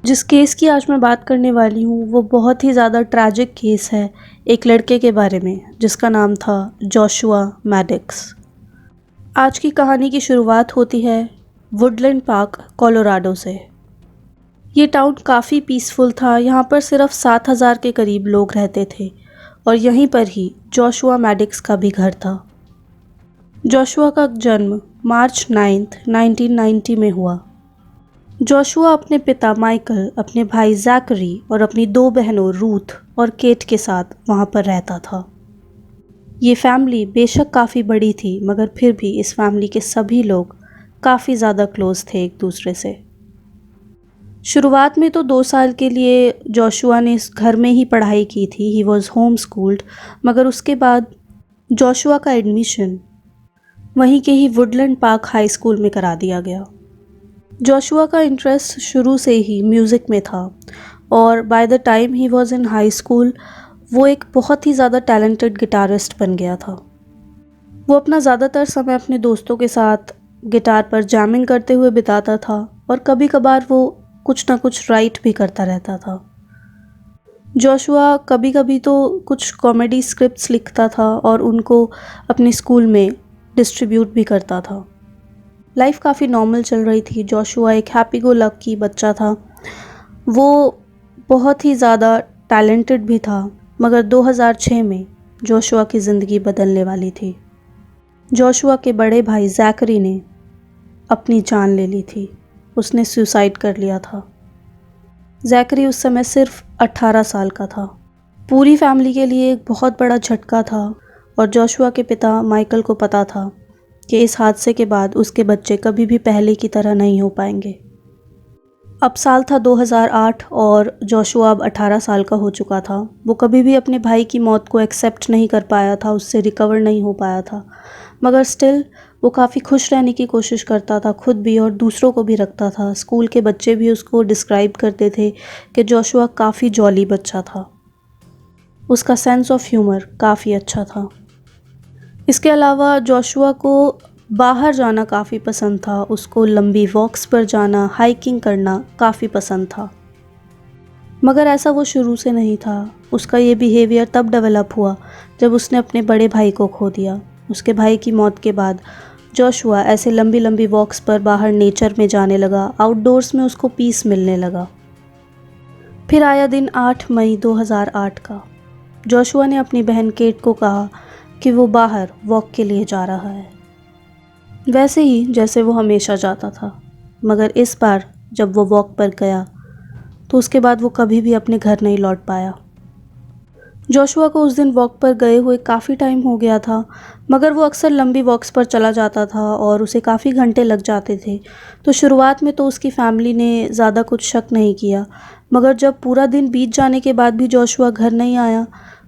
जिस केस की आज मैं बात करने वाली हूँ वो बहुत ही ज़्यादा ट्रैजिक केस है एक लड़के के बारे में जिसका नाम था जोशुआ मैडिक्स। आज की कहानी की शुरुआत होती है वुडलैंड पार्क कोलोराडो से। ये टाउन काफ़ी पीसफुल था। यहाँ पर सिर्फ 7,000 के करीब लोग रहते थे और यहीं पर ही जोशुआ मैडिक्स का भी घर था। जोशुआ का जन्म मार्च 9, 1990 में हुआ। जोशुआ अपने पिता माइकल, अपने भाई जैकरी और अपनी 2 बहनों रूथ और केट के साथ वहाँ पर रहता था। ये फैमिली बेशक काफ़ी बड़ी थी मगर फिर भी इस फैमिली के सभी लोग काफ़ी ज़्यादा क्लोज थे एक दूसरे से। शुरुआत में तो 2 साल के लिए जोशुआ ने इस घर में ही पढ़ाई की थी। He was home schooled. मगर उसके बाद जोशुआ का एडमिशन वहीं के ही वुडलैंड पार्क हाई स्कूल में करा दिया गया। जोशुआ का इंटरेस्ट शुरू से ही म्यूज़िक में था और by the time he was in high school वो एक बहुत ही ज़्यादा टैलेंटेड गिटारिस्ट बन गया था। वो अपना ज़्यादातर समय अपने दोस्तों के साथ गिटार पर जैमिंग करते हुए बिताता था और कभी कभार वो कुछ ना कुछ राइट भी करता रहता था। जोशुआ कभी कभी तो कुछ कॉमेडी स्क्रिप्ट्स लिखता था और उनको अपने स्कूल में डिस्ट्रीब्यूट भी करता था। लाइफ काफ़ी नॉर्मल चल रही थी। जोशुआ एक हैप्पी गो लकी बच्चा था। वो बहुत ही ज़्यादा टैलेंटेड भी था मगर 2006 में जोशुआ की ज़िंदगी बदलने वाली थी। जोशुआ के बड़े भाई जैकरी ने अपनी जान ले ली थी। उसने सुसाइड कर लिया था। जैकरी उस समय सिर्फ 18 साल का था। पूरी फैमिली के लिए एक बहुत बड़ा झटका था और जोशुआ के पिता माइकल को पता था कि इस हादसे के बाद उसके बच्चे कभी भी पहले की तरह नहीं हो पाएंगे। अब साल था 2008 और जोशुआ अब 18 साल का हो चुका था। वो कभी भी अपने भाई की मौत को एक्सेप्ट नहीं कर पाया था, उससे रिकवर नहीं हो पाया था, मगर स्टिल वो काफ़ी खुश रहने की कोशिश करता था, खुद भी और दूसरों को भी रखता था। स्कूल के बच्चे भी उसको डिस्क्राइब करते थे कि जोशुआ काफ़ी जॉली बच्चा था। उसका सेंस ऑफ ह्यूमर काफ़ी अच्छा था। इसके अलावा जोशुआ को बाहर जाना काफ़ी पसंद था। उसको लंबी वॉक्स पर जाना, हाइकिंग करना काफ़ी पसंद था। मगर ऐसा वो शुरू से नहीं था। उसका ये बिहेवियर तब डेवलप हुआ जब उसने अपने बड़े भाई को खो दिया। उसके भाई की मौत के बाद जोशुआ ऐसे लंबी लंबी वॉक्स पर बाहर नेचर में जाने लगा। आउटडोर्स में उसको पीस मिलने लगा। फिर आया दिन 8 मई 2008 का। जोशुआ ने अपनी बहन केट को कहा कि वो बाहर वॉक के लिए जा रहा है, वैसे ही जैसे वो हमेशा जाता था। मगर इस बार जब वो वॉक पर गया तो उसके बाद वो कभी भी अपने घर नहीं लौट पाया। जोशुआ को उस दिन वॉक पर गए हुए काफ़ी टाइम हो गया था, मगर वो अक्सर लंबी वॉक्स पर चला जाता था और उसे काफ़ी घंटे लग जाते थे। तो शुरुआत में तो उसकी फैमिली ने ज़्यादा कुछ शक नहीं किया, मगर जब पूरा दिन बीत जाने के बाद भी जोशुआ घर नहीं आया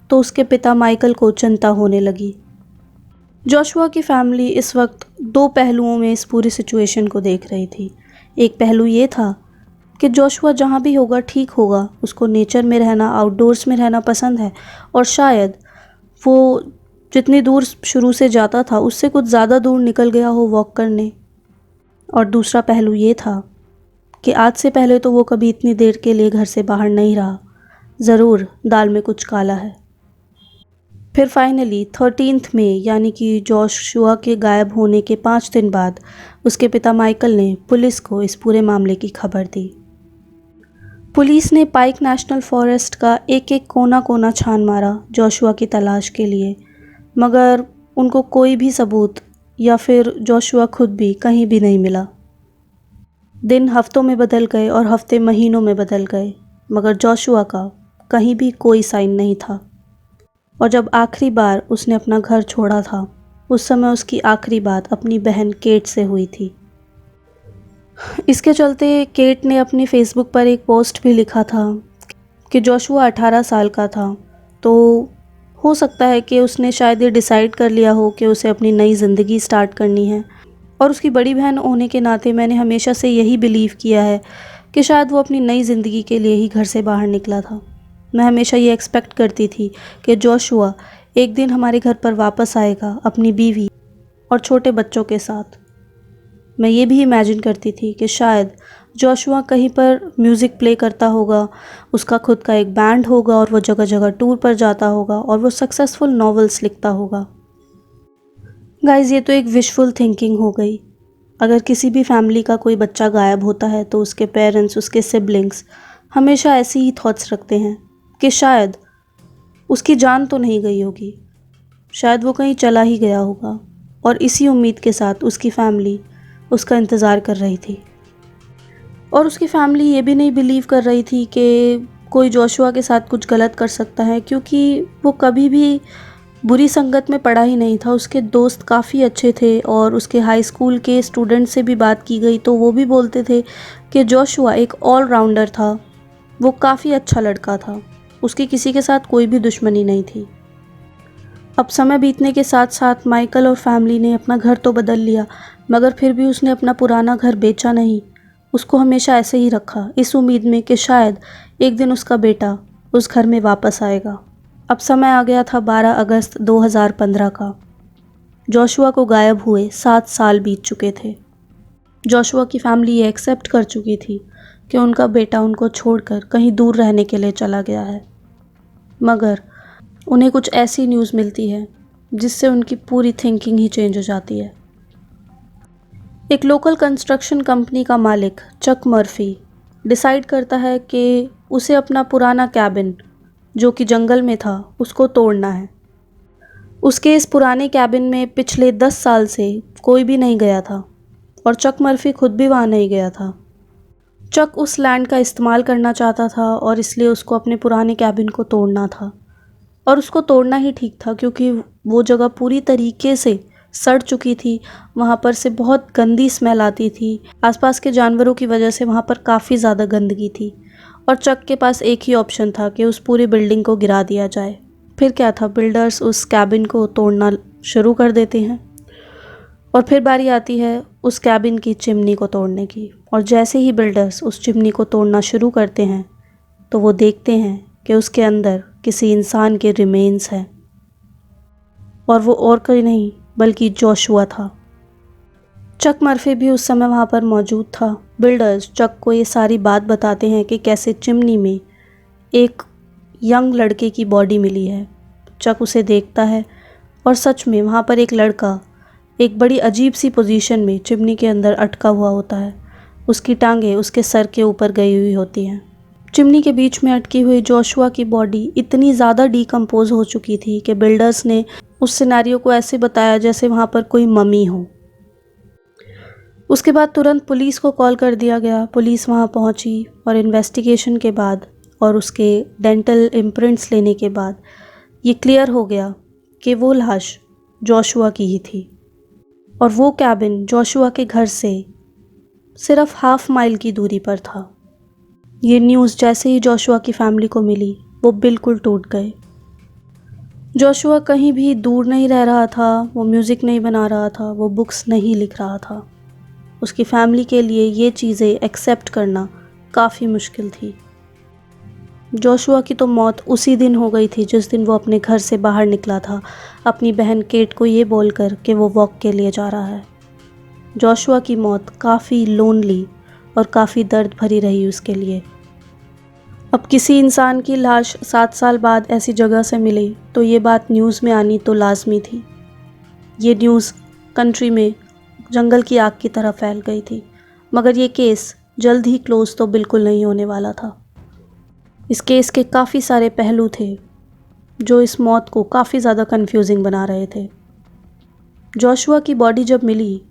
तो उसके पिता माइकल को चिंता होने लगी। जोशुआ की फैमिली इस वक्त 2 पहलुओं में इस पूरी सिचुएशन को देख रही थी। एक पहलू ये था कि जोशुआ जहाँ भी होगा ठीक होगा, उसको नेचर में रहना, आउटडोर्स में रहना पसंद है और शायद वो जितनी दूर शुरू से जाता था उससे कुछ ज़्यादा दूर निकल गया हो वॉक करने। और दूसरा पहलू ये था कि आज से पहले तो वो कभी इतनी देर के लिए घर से बाहर नहीं रहा। ज़रूर दाल में कुछ काला है। फिर फाइनली 13 मई यानी कि जोशुआ के गायब होने के 5 दिन बाद उसके पिता माइकल ने पुलिस को इस पूरे मामले की खबर दी। पुलिस ने पाइक नेशनल फॉरेस्ट का एक एक कोना कोना छान मारा जोशुआ की तलाश के लिए, मगर उनको कोई भी सबूत या फिर जोशुआ खुद भी कहीं भी नहीं मिला। दिन हफ्तों में बदल गए और हफ्ते महीनों में बदल गए, मगर जोशुआ का कहीं भी कोई साइन नहीं था। और जब आखिरी बार उसने अपना घर छोड़ा था उस समय उसकी आखिरी बात अपनी बहन केट से हुई थी। इसके चलते केट ने अपनी फेसबुक पर एक पोस्ट भी लिखा था कि जोशुआ 18 साल का था, तो हो सकता है कि उसने शायद ये डिसाइड कर लिया हो कि उसे अपनी नई ज़िंदगी स्टार्ट करनी है। और उसकी बड़ी बहन होने के नाते मैंने हमेशा से यही बिलीव किया है कि शायद वो अपनी नई ज़िंदगी के लिए ही घर से बाहर निकला था। मैं हमेशा ये एक्सपेक्ट करती थी कि जोशुआ एक दिन हमारे घर पर वापस आएगा अपनी बीवी और छोटे बच्चों के साथ। मैं ये भी इमेजिन करती थी कि शायद जोशुआ कहीं पर म्यूज़िक प्ले करता होगा, उसका खुद का एक बैंड होगा और वो जगह जगह टूर पर जाता होगा और वो सक्सेसफुल नॉवेल्स लिखता होगा। गाइज़, ये तो एक विशफुल थिंकिंग हो गई। अगर किसी भी फैमिली का कोई बच्चा गायब होता है तो उसके पेरेंट्स, उसके सिबलिंग्स हमेशा ऐसी ही थॉट्स रखते हैं कि शायद उसकी जान तो नहीं गई होगी, शायद वो कहीं चला ही गया होगा, और इसी उम्मीद के साथ उसकी फैमिली उसका इंतज़ार कर रही थी। और उसकी फैमिली ये भी नहीं बिलीव कर रही थी कि कोई जोशुआ के साथ कुछ गलत कर सकता है, क्योंकि वो कभी भी बुरी संगत में पड़ा ही नहीं था। उसके दोस्त काफ़ी अच्छे थे और उसके हाई स्कूल के स्टूडेंट से भी बात की गई तो वो भी बोलते थे कि जोशुआ एक ऑलराउंडर था, वो काफ़ी अच्छा लड़का था, उसकी किसी के साथ कोई भी दुश्मनी नहीं थी। अब समय बीतने के साथ साथ माइकल और फैमिली ने अपना घर तो बदल लिया, मगर फिर भी उसने अपना पुराना घर बेचा नहीं। उसको हमेशा ऐसे ही रखा, इस उम्मीद में कि शायद एक दिन उसका बेटा उस घर में वापस आएगा। अब समय आ गया था 12 अगस्त 2015 का। जोशुआ को गायब हुए 7 साल बीत चुके थे। जोशुआ की फैमिली ये एक्सेप्ट कर चुकी थी कि उनका बेटा उनको छोड़कर कहीं दूर रहने के लिए चला गया है, मगर उन्हें कुछ ऐसी न्यूज़ मिलती है जिससे उनकी पूरी थिंकिंग ही चेंज हो जाती है। एक लोकल कंस्ट्रक्शन कंपनी का मालिक चक मर्फी डिसाइड करता है कि उसे अपना पुराना कैबिन जो कि जंगल में था उसको तोड़ना है। उसके इस पुराने कैबिन में पिछले 10 साल से कोई भी नहीं गया था और चक मर्फी खुद भी वहाँ नहीं गया था। चक उस लैंड का इस्तेमाल करना चाहता था और इसलिए उसको अपने पुराने कैबिन को तोड़ना था, और उसको तोड़ना ही ठीक था क्योंकि वो जगह पूरी तरीके से सड़ चुकी थी। वहाँ पर से बहुत गंदी स्मेल आती थी, आसपास के जानवरों की वजह से वहाँ पर काफ़ी ज़्यादा गंदगी थी, और चक के पास एक ही ऑप्शन था कि उस पूरी बिल्डिंग को गिरा दिया जाए। फिर क्या था, बिल्डर्स उस कैबिन को तोड़ना शुरू कर देते हैं और फिर बारी आती है उस कैबिन की चिमनी को तोड़ने की। और जैसे ही बिल्डर्स उस चिमनी को तोड़ना शुरू करते हैं तो वो देखते हैं कि उसके अंदर किसी इंसान के रिमेन्स हैं, और वो और कोई नहीं बल्कि जोशुआ था। चक मर्फी भी उस समय वहाँ पर मौजूद था। बिल्डर्स चक को ये सारी बात बताते हैं कि कैसे चिमनी में एक यंग लड़के की बॉडी मिली है। चक उसे देखता है और सच में वहाँ पर एक लड़का एक बड़ी अजीब सी पोजीशन में चिमनी के अंदर अटका हुआ होता है। उसकी टांगें उसके सर के ऊपर गई हुई होती हैं। चिमनी के बीच में अटकी हुई जोशुआ की बॉडी इतनी ज़्यादा डिकम्पोज हो चुकी थी कि बिल्डर्स ने उस सिनेरियो को ऐसे बताया जैसे वहाँ पर कोई मम्मी हो। उसके बाद तुरंत पुलिस को कॉल कर दिया गया। पुलिस वहाँ पहुँची और इन्वेस्टिगेशन के बाद और उसके डेंटल इम्प्रिंट्स लेने के बाद ये क्लियर हो गया कि वो लाश जोशुआ की ही थी, और वो कैबिन जोशुआ के घर से सिर्फ हाफ माइल की दूरी पर था। ये न्यूज़ जैसे ही जोशुआ की फैमिली को मिली वो बिल्कुल टूट गए। जोशुआ कहीं भी दूर नहीं रह रहा था, वो म्यूज़िक नहीं बना रहा था, वो बुक्स नहीं लिख रहा था। उसकी फैमिली के लिए ये चीज़ें एक्सेप्ट करना काफ़ी मुश्किल थी। जोशुआ की तो मौत उसी दिन हो गई थी जिस दिन वो अपने घर से बाहर निकला था, अपनी बहन केट को ये बोलकर कि वो वॉक के लिए जा रहा है। जोशुआ की मौत काफ़ी लोनली और काफ़ी दर्द भरी रही उसके लिए। अब किसी इंसान की लाश 7 साल बाद ऐसी जगह से मिले तो ये बात न्यूज़ में आनी तो लाजमी थी। ये न्यूज़ कंट्री में जंगल की आग की तरह फैल गई थी, मगर ये केस जल्द ही क्लोज तो बिल्कुल नहीं होने वाला था। इस केस के काफ़ी सारे पहलू थे जो इस मौत को काफ़ी ज़्यादा कंफ्यूजिंग बना रहे थे। जोशुआ की बॉडी जब मिली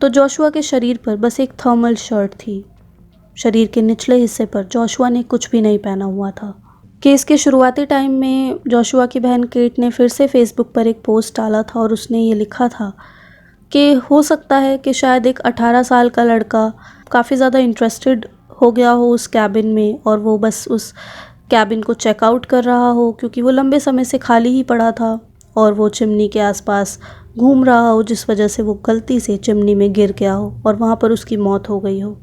तो जोशुआ के शरीर पर बस एक थर्मल शर्ट थी। शरीर के निचले हिस्से पर जोशुआ ने कुछ भी नहीं पहना हुआ था। केस के शुरुआती टाइम में जोशुआ की बहन केट ने फिर से फेसबुक पर एक पोस्ट डाला था और उसने ये लिखा था कि हो सकता है कि शायद एक 18 साल का लड़का काफ़ी ज़्यादा इंटरेस्टेड हो गया हो उस कैबिन में, और वो बस उस कैबिन को चेकआउट कर रहा हो क्योंकि वो लंबे समय से खाली ही पड़ा था, और वो चिमनी के आसपास घूम रहा हो जिस वजह से वो गलती से चिमनी में गिर गया हो और वहाँ पर उसकी मौत हो गई हो।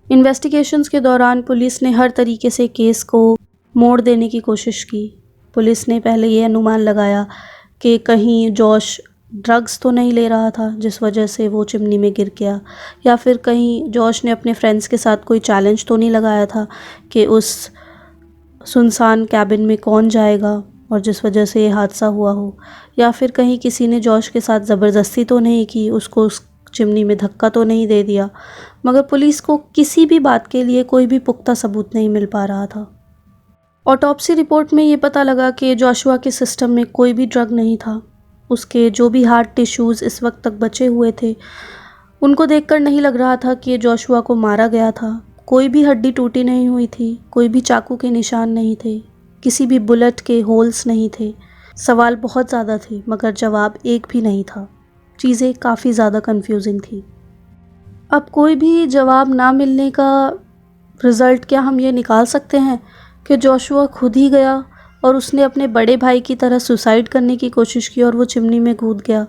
इन्वेस्टिगेशंस के दौरान पुलिस ने हर तरीके से केस को मोड़ देने की कोशिश की। पुलिस ने पहले ये अनुमान लगाया कि कहीं जोश ड्रग्स तो नहीं ले रहा था जिस वजह से वो चिमनी में गिर गया, या फिर कहीं जॉश ने अपने फ्रेंड्स के साथ कोई चैलेंज तो नहीं लगाया था कि उस सुनसान कैबिन में कौन जाएगा और जिस वजह से ये हादसा हुआ हो, या फिर कहीं किसी ने जॉश के साथ ज़बरदस्ती तो नहीं की, उसको उस चिमनी में धक्का तो नहीं दे दिया। मगर पुलिस को किसी भी बात के लिए कोई भी पुख्ता सबूत नहीं मिल पा रहा था। ऑटोप्सी रिपोर्ट में ये पता लगा कि जोशुआ के सिस्टम में कोई भी ड्रग नहीं था। उसके जो भी हार्ट टिश्यूज़ इस वक्त तक बचे हुए थे, उनको देखकर नहीं लग रहा था कि जोशुआ को मारा गया था। कोई भी हड्डी टूटी नहीं हुई थी, कोई भी चाकू के निशान नहीं थे, किसी भी बुलेट के होल्स नहीं थे। सवाल बहुत ज़्यादा थे मगर जवाब एक भी नहीं था। चीज़ें काफ़ी ज़्यादा कंफ्यूजिंग थी। अब कोई भी जवाब ना मिलने का रिज़ल्ट क्या हम ये निकाल सकते हैं कि जोशुआ खुद ही गया और उसने अपने बड़े भाई की तरह सुसाइड करने की कोशिश की और वो चिमनी में कूद गया।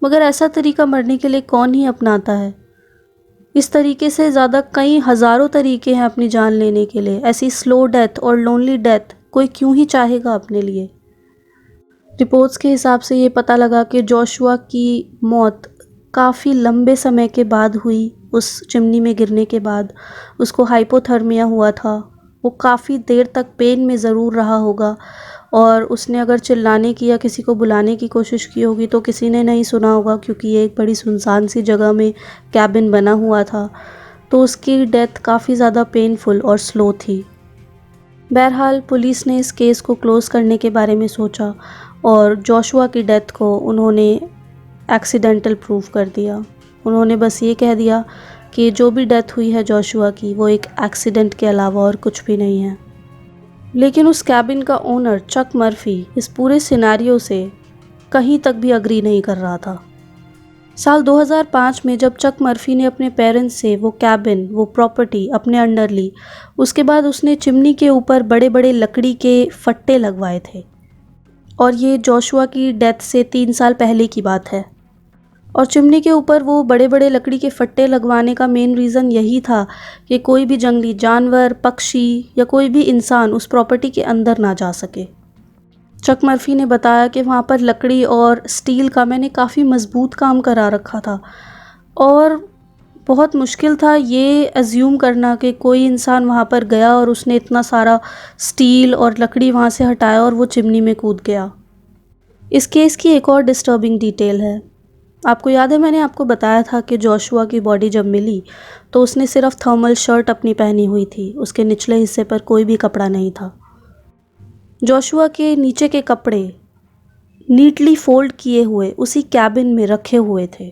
मगर ऐसा तरीका मरने के लिए कौन ही अपनाता है? इस तरीके से ज़्यादा कई हज़ारों तरीके हैं अपनी जान लेने के लिए। ऐसी स्लो डेथ और लोनली डेथ कोई क्यों ही चाहेगा अपने लिए? रिपोर्ट्स के हिसाब से ये पता लगा कि जोशुआ की मौत काफ़ी लंबे समय के बाद हुई। उस चिमनी में गिरने के बाद उसको हाइपोथर्मिया हुआ था। वो काफ़ी देर तक पेन में ज़रूर रहा होगा और उसने अगर चिल्लाने की या किसी को बुलाने की कोशिश की होगी तो किसी ने नहीं सुना होगा, क्योंकि ये एक बड़ी सुनसान सी जगह में कैबिन बना हुआ था। तो उसकी डेथ काफ़ी ज़्यादा पेनफुल और स्लो थी। बहरहाल पुलिस ने इस केस को क्लोज़ करने के बारे में सोचा और जोशुआ की डेथ को उन्होंने एक्सीडेंटल प्रूव कर दिया। उन्होंने बस ये कह दिया कि जो भी डेथ हुई है जोशुआ की, वो एक एक्सीडेंट के अलावा और कुछ भी नहीं है। लेकिन उस कैबिन का ओनर चक मर्फी इस पूरे सिनेरियो से कहीं तक भी अग्री नहीं कर रहा था। साल 2005 में जब चक मर्फी ने अपने पेरेंट्स से वो कैबिन, वो प्रॉपर्टी अपने अंडर ली, उसके बाद उसने चिमनी के ऊपर बड़े बड़े लकड़ी के फट्टे लगवाए थे। और ये जोशुआ की डेथ से 3 साल पहले की बात है। और चिमनी के ऊपर वो बड़े बड़े लकड़ी के फट्टे लगवाने का मेन रीज़न यही था कि कोई भी जंगली जानवर, पक्षी या कोई भी इंसान उस प्रॉपर्टी के अंदर ना जा सके। चक मर्फी ने बताया कि वहाँ पर लकड़ी और स्टील का मैंने काफ़ी मज़बूत काम करा रखा था और बहुत मुश्किल था ये अज्यूम करना कि कोई इंसान वहाँ पर गया और उसने इतना सारा स्टील और लकड़ी वहाँ से हटाया और वो चिमनी में कूद गया। इस केस की एक और डिस्टर्बिंग डिटेल है। आपको याद है मैंने आपको बताया था कि जोशुआ की बॉडी जब मिली तो उसने सिर्फ थर्मल शर्ट अपनी पहनी हुई थी, उसके निचले हिस्से पर कोई भी कपड़ा नहीं था। जोशुआ के नीचे के कपड़े नीटली फोल्ड किए हुए उसी कैबिन में रखे हुए थे।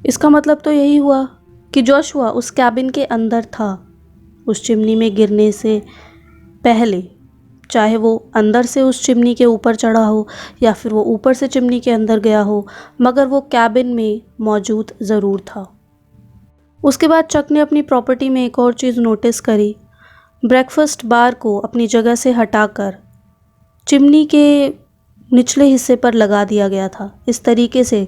इसका मतलब तो यही हुआ कि जोशुआ उस कैबिन के अंदर था उस चिमनी में गिरने से पहले, चाहे वो अंदर से उस चिमनी के ऊपर चढ़ा हो या फिर वो ऊपर से चिमनी के अंदर गया हो, मगर वो कैबिन में मौजूद ज़रूर था। उसके बाद चक ने अपनी प्रॉपर्टी में एक और चीज़ नोटिस करी। ब्रेकफास्ट बार को अपनी जगह से हटाकर चिमनी के निचले हिस्से पर लगा दिया गया था, इस तरीके से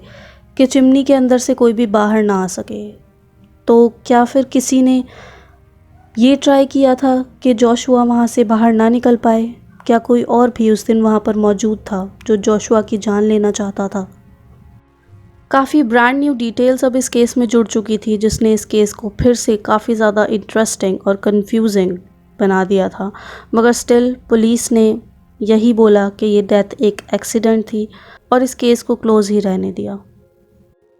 कि चिमनी के अंदर से कोई भी बाहर ना आ सके। तो क्या फिर किसी ने ये ट्राई किया था कि जोशुआ वहाँ से बाहर ना निकल पाए? क्या कोई और भी उस दिन वहाँ पर मौजूद था जो जोशुआ की जान लेना चाहता था? काफ़ी ब्रांड न्यू डिटेल्स अब इस केस में जुड़ चुकी थी, जिसने इस केस को फिर से काफ़ी ज़्यादा इंटरेस्टिंग और कंफ्यूजिंग बना दिया था। मगर स्टिल पुलिस ने यही बोला कि ये डेथ एक एक्सीडेंट थी और इस केस को क्लोज़ ही रहने दिया।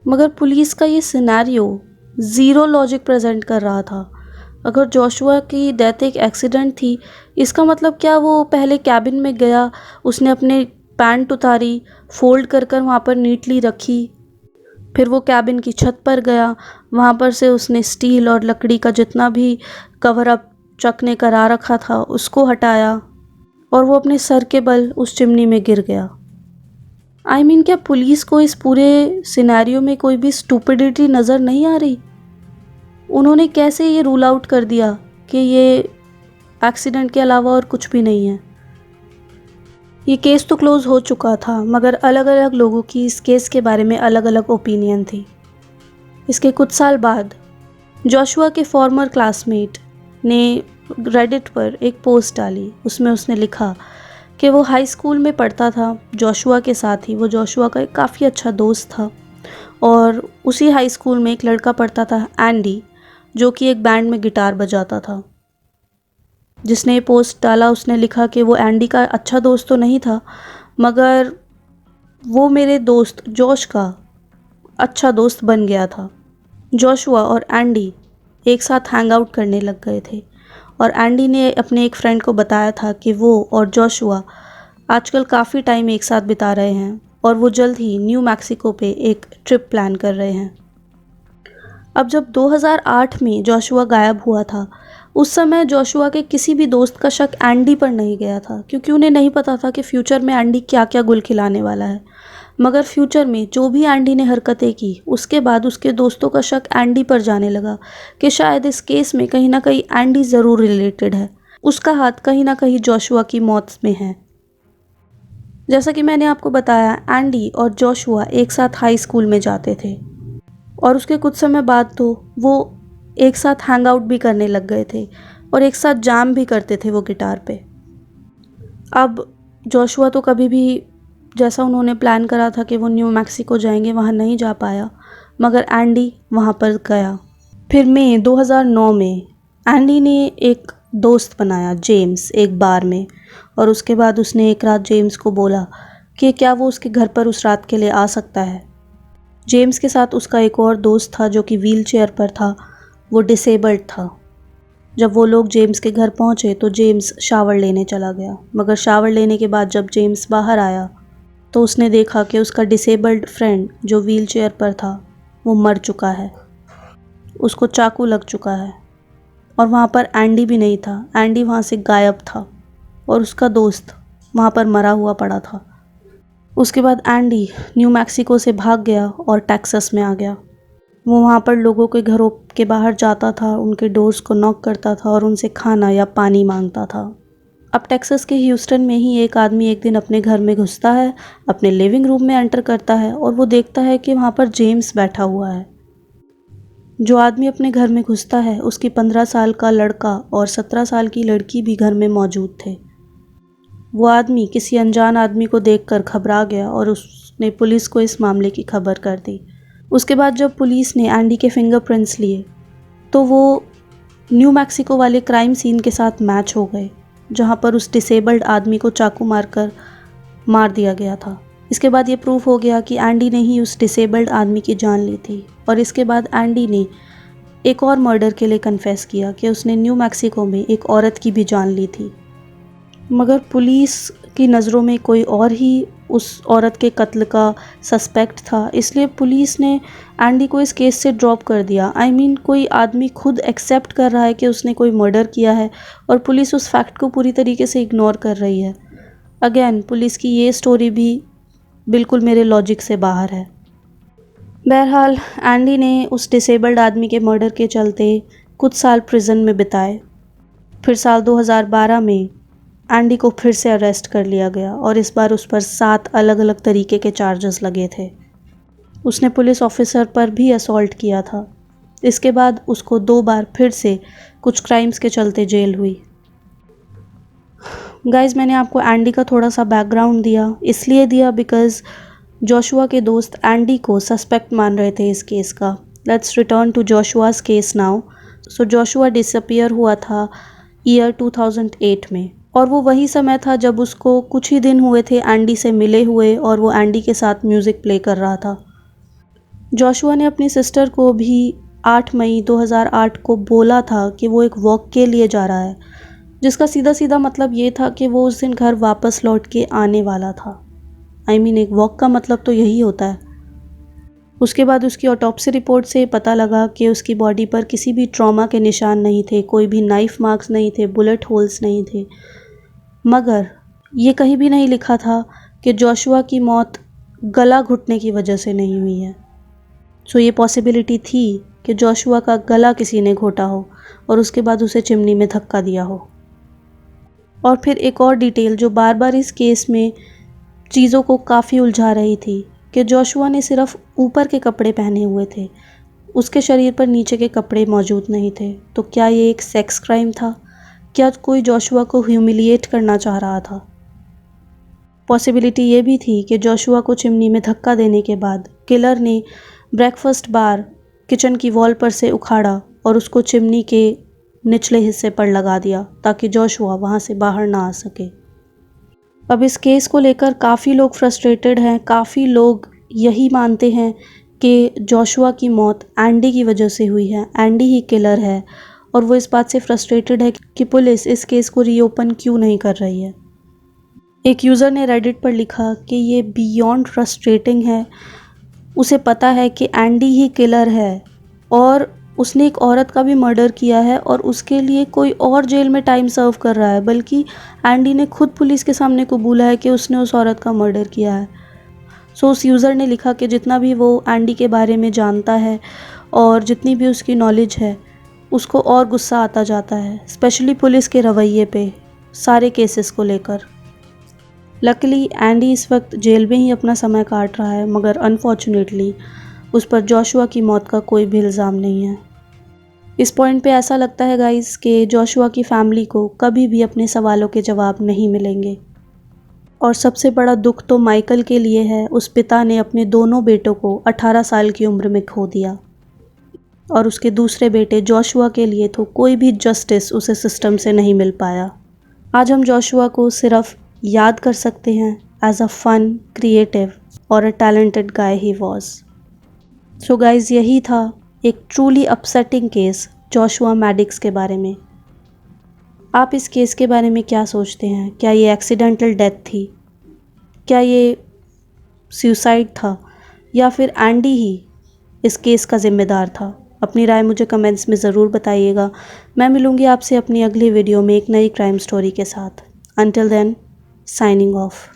मगर पुलिस का ये सिनेरियो ज़ीरो लॉजिक प्रेजेंट कर रहा था। अगर जोशुआ की डेथ एक एक्सीडेंट थी, इसका मतलब क्या वो पहले कैबिन में गया, उसने अपने पैंट उतारी, फोल्ड कर कर वहाँ पर नीटली रखी, फिर वो कैबिन की छत पर गया, वहाँ पर से उसने स्टील और लकड़ी का जितना भी कवर अप चक ने करा रखा था उसको हटाया और वो अपने सर के बल उस चिमनी में गिर गया। I mean, क्या पुलिस को इस पूरे सिनेरियो में कोई भी स्टूपिडिटी नज़र नहीं आ रही? उन्होंने कैसे ये रूल आउट कर दिया कि ये एक्सीडेंट के अलावा और कुछ भी नहीं है? ये केस तो क्लोज़ हो चुका था, मगर अलग अलग लोगों की इस केस के बारे में अलग अलग ओपिनियन थी। इसके कुछ साल बाद जोशुआ के फॉर्मर क्लासमेट ने रेडिट पर एक पोस्ट डाली। उसमें उसने लिखा कि वो हाई स्कूल में पढ़ता था जोशुआ के साथ ही। वो जोशुआ का एक काफ़ी अच्छा दोस्त था। और उसी हाई स्कूल में एक लड़का पढ़ता था एंडी, जो कि एक बैंड में गिटार बजाता था। जिसने ये पोस्ट डाला उसने लिखा कि वो एंडी का अच्छा दोस्त तो नहीं था, मगर वो मेरे दोस्त जोश का अच्छा दोस्त बन गया था। जोशुआ और एंडी एक साथ हैंग आउट करने लग गए थे और एंडी ने अपने एक फ्रेंड को बताया था कि वो और जोशुआ आजकल काफ़ी टाइम एक साथ बिता रहे हैं और वो जल्द ही न्यू मैक्सिको पे एक ट्रिप प्लान कर रहे हैं। अब जब 2008 में जोशुआ गायब हुआ था, उस समय जोशुआ के किसी भी दोस्त का शक एंडी पर नहीं गया था, क्योंकि उन्हें नहीं पता था कि फ्यूचर में एंडी क्या क्या गुल खिलाने वाला है। मगर फ्यूचर में जो भी एंडी ने हरकतें की, उसके बाद उसके दोस्तों का शक एंडी पर जाने लगा कि शायद इस केस में कहीं ना कहीं एंडी ज़रूर रिलेटेड है, उसका हाथ कहीं ना कहीं जोशुआ की मौत में है। जैसा कि मैंने आपको बताया, एंडी और जोशुआ एक साथ हाई स्कूल में जाते थे और उसके कुछ समय बाद तो वो एक साथ हैंग आउट भी करने लग गए थे और एक साथ जाम भी करते थे वो गिटार पे। अब जोशुआ तो कभी भी जैसा उन्होंने प्लान करा था कि वो न्यू मैक्सिको जाएंगे, वहाँ नहीं जा पाया, मगर एंडी वहाँ पर गया। फिर मई 2009 में एंडी ने एक दोस्त बनाया, जेम्स, एक बार में। और उसके बाद उसने एक रात जेम्स को बोला कि क्या वो उसके घर पर उस रात के लिए आ सकता है। जेम्स के साथ उसका एक और दोस्त था जो कि व्हील चेयर पर था, वो डिसेबल्ड था। जब वो लोग जेम्स के घर पहुंचे तो जेम्स शावर लेने चला गया, मगर शावर लेने के बाद जब जेम्स बाहर आया तो उसने देखा कि उसका डिसेबल्ड फ्रेंड जो व्हील चेयर पर था वो मर चुका है, उसको चाकू लग चुका है। और वहाँ पर एंडी भी नहीं था, एंडी वहाँ से गायब था और उसका दोस्त वहाँ पर मरा हुआ पड़ा था। उसके बाद एंडी न्यू मैक्सिको से भाग गया और टेक्सास में आ गया। वो वहाँ पर लोगों के घरों के बाहर जाता था, उनके डोर्स को नॉक करता था और उनसे खाना या पानी मांगता था। अब टेक्सास के ह्यूस्टन में ही एक आदमी एक दिन अपने घर में घुसता है, अपने लिविंग रूम में एंटर करता है और वो देखता है कि वहाँ पर जेम्स बैठा हुआ है। जो आदमी अपने घर में घुसता है उसकी 15 साल का लड़का और 17 साल की लड़की भी घर में मौजूद थे। वो आदमी किसी अनजान आदमी को देखकर घबरा गया और उसने पुलिस को इस मामले की खबर कर दी। उसके बाद जब पुलिस ने एंडी के फिंगरप्रिंट्स लिए तो वो न्यू मैक्सिको वाले क्राइम सीन के साथ मैच हो गए, जहाँ पर उस डिसेबल्ड आदमी को चाकू मारकर मार दिया गया था। इसके बाद ये प्रूफ हो गया कि एंडी ने ही उस डिसेबल्ड आदमी की जान ली थी। और इसके बाद एंडी ने एक और मर्डर के लिए कन्फेस किया कि उसने न्यू मैक्सिको में एक औरत की भी जान ली थी, मगर पुलिस की नज़रों में कोई और ही उस औरत के कत्ल का सस्पेक्ट था। इसलिए पुलिस ने एंडी को इस केस से ड्रॉप कर दिया। कोई आदमी खुद एक्सेप्ट कर रहा है कि उसने कोई मर्डर किया है और पुलिस उस फैक्ट को पूरी तरीके से इग्नोर कर रही है। अगेन पुलिस की ये स्टोरी भी बिल्कुल मेरे लॉजिक से बाहर है। बहरहाल एंडी ने उस डिसेबल्ड आदमी के मर्डर के चलते कुछ साल प्रिजन में बिताए। फिर साल 2012 में एंडी को फिर से अरेस्ट कर लिया गया और इस बार उस पर 7 अलग अलग तरीके के चार्जेस लगे थे। उसने पुलिस ऑफिसर पर भी असॉल्ट किया था। इसके बाद उसको 2 बार फिर से कुछ क्राइम्स के चलते जेल हुई। गाइज, मैंने आपको एंडी का थोड़ा सा बैकग्राउंड दिया, इसलिए दिया बिकॉज जोशुआ के दोस्त एंडी को सस्पेक्ट मान रहे थे इस केस का। Let's return to Joshua's case now. So Joshua disappear हुआ था ईयर 2008 में और वो वही समय था जब उसको कुछ ही दिन हुए थे एंडी से मिले हुए और वो एंडी के साथ म्यूज़िक प्ले कर रहा था। जोशुआ ने अपनी सिस्टर को भी 8 मई 2008 को बोला था कि वो एक वॉक के लिए जा रहा है, जिसका सीधा सीधा मतलब ये था कि वो उस दिन घर वापस लौट के आने वाला था। एक वॉक का मतलब तो यही होता है। उसके बाद उसकी ऑटोप्सी रिपोर्ट से पता लगा कि उसकी बॉडी पर किसी भी ट्रॉमा के निशान नहीं थे, कोई भी नाइफ मार्क्स नहीं थे, बुलेट होल्स नहीं थे, मगर ये कहीं भी नहीं लिखा था कि जोशुआ की मौत गला घुटने की वजह से नहीं हुई है। सो ये पॉसिबिलिटी थी कि जोशुआ का गला किसी ने घोटा हो और उसके बाद उसे चिमनी में धक्का दिया हो। और फिर एक और डिटेल जो बार बार इस केस में चीज़ों को काफ़ी उलझा रही थी कि जोशुआ ने सिर्फ ऊपर के कपड़े पहने हुए थे, उसके शरीर पर नीचे के कपड़े मौजूद नहीं थे। तो क्या ये एक सेक्स क्राइम था? क्या कोई जोशुआ को ह्यूमिलिएट करना चाह रहा था? पॉसिबिलिटी ये भी थी कि जोशुआ को चिमनी में धक्का देने के बाद किलर ने ब्रेकफास्ट बार किचन की वॉल पर से उखाड़ा और उसको चिमनी के निचले हिस्से पर लगा दिया ताकि जोशुआ वहाँ से बाहर ना आ सके। अब इस केस को लेकर काफ़ी लोग फ्रस्ट्रेटेड हैं। काफ़ी लोग यही मानते हैं कि जोशुआ की मौत एंडी की वजह से हुई है, एंडी ही किलर है, और वो इस बात से फ्रस्ट्रेटेड है कि पुलिस इस केस को रीओपन क्यों नहीं कर रही है। एक यूज़र ने रेडिट पर लिखा कि ये बियॉन्ड फ्रस्ट्रेटिंग है। उसे पता है कि एंडी ही किलर है और उसने एक औरत का भी मर्डर किया है और उसके लिए कोई और जेल में टाइम सर्व कर रहा है, बल्कि एंडी ने खुद पुलिस के सामने कबूला है कि उसने उस औरत का मर्डर किया है। सो उस यूज़र ने लिखा कि जितना भी वो एंडी के बारे में जानता है और जितनी भी उसकी नॉलेज है, उसको और गुस्सा आता जाता है, स्पेशली पुलिस के रवैये पे सारे केसेस को लेकर। लकीली एंडी इस वक्त जेल में ही अपना समय काट रहा है, मगर अनफॉर्चुनेटली उस पर जोशुआ की मौत का कोई भी इल्ज़ाम नहीं है। इस पॉइंट पे ऐसा लगता है गाइस कि जोशुआ की फैमिली को कभी भी अपने सवालों के जवाब नहीं मिलेंगे। और सबसे बड़ा दुख तो माइकल के लिए है। उस पिता ने अपने दोनों बेटों को 18 साल की उम्र में खो दिया और उसके दूसरे बेटे जोशुआ के लिए तो कोई भी जस्टिस उसे सिस्टम से नहीं मिल पाया। आज हम जोशुआ को सिर्फ याद कर सकते हैं एज अ फन, क्रिएटिव और a talented guy he was. So guys, यही था एक truly upsetting case Joshua Madix के बारे में। आप इस केस के बारे में क्या सोचते हैं? क्या ये एक्सीडेंटल डेथ थी? क्या ये सुसाइड था? या फिर एंडी ही इस केस का ज़िम्मेदार था? अपनी राय मुझे कमेंट्स में ज़रूर बताइएगा। मैं मिलूँगी आपसे अपनी अगली वीडियो में एक नई क्राइम स्टोरी के साथ। Until then, signing off.